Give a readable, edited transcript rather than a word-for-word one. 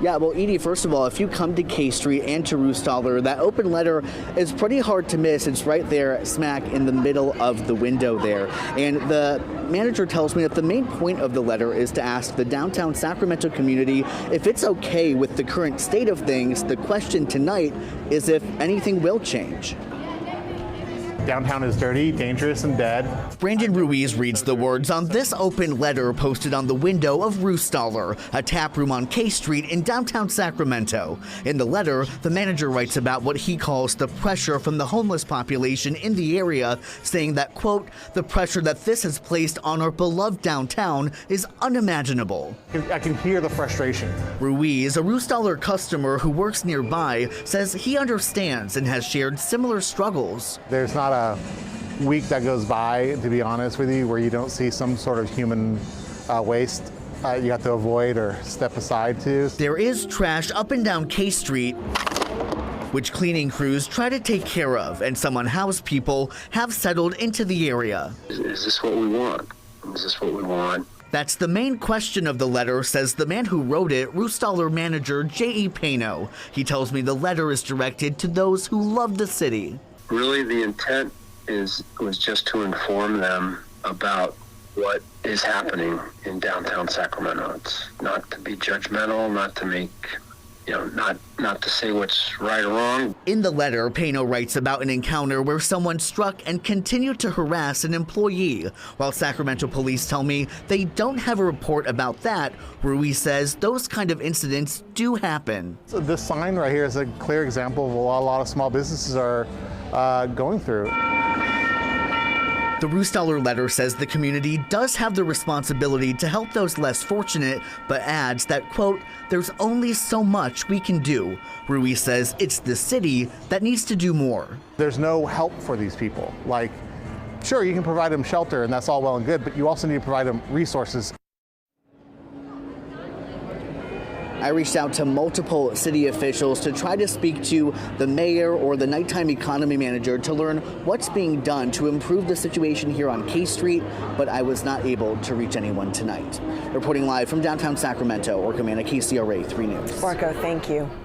Yeah, well, Edie, first of all, if you come to K Street and to Roostaller, that open letter is pretty hard to miss. It's right there, smack in the middle of the window there. And the manager tells me that the main point of the letter is to ask the downtown Sacramento community if it's okay with the current state of things. The question tonight is if anything will change. Downtown is dirty, dangerous, and dead. Brandon Ruiz reads the words on this open letter posted on the window of Roostaller, a tap room on K Street in downtown Sacramento. In the letter, the manager writes about what he calls the pressure from the homeless population in the area, saying that, quote, the pressure that this has placed on our beloved downtown is unimaginable. I can hear the frustration. Ruiz, a Roostaller customer who works nearby, says he understands and has shared similar struggles. There's not a week that goes by, to be honest with you, where you don't see some sort of human waste you have to avoid or step aside to. There is trash up and down K Street, which cleaning crews try to take care of, and some unhoused people have settled into the area. Is this what we want? Is this what we want? That's the main question of the letter, says the man who wrote it, Roostaller manager J.E. Pano. He tells me the letter is directed to those who love the city. Really, the intent was just to inform them about what is happening in downtown Sacramento. It's not to be judgmental, not to make, not to say what's right or wrong. In the letter, Pano writes about an encounter where someone struck and continued to harass an employee. While Sacramento police tell me they don't have a report about that, Ruiz says those kind of incidents do happen. So this sign right here is a clear example of what a lot of small businesses are going through. The Roostaller letter says the community does have the responsibility to help those less fortunate, but adds that, quote, there's only so much we can do. Ruiz says it's the city that needs to do more. There's no help for these people. Like, sure, you can provide them shelter and that's all well and good, but you also need to provide them resources. I reached out to multiple city officials to try to speak to the mayor or the nighttime economy manager to learn what's being done to improve the situation here on K Street, but I was not able to reach anyone tonight. Reporting live from downtown Sacramento, Orca Manna, KCRA 3 News. Orca, thank you.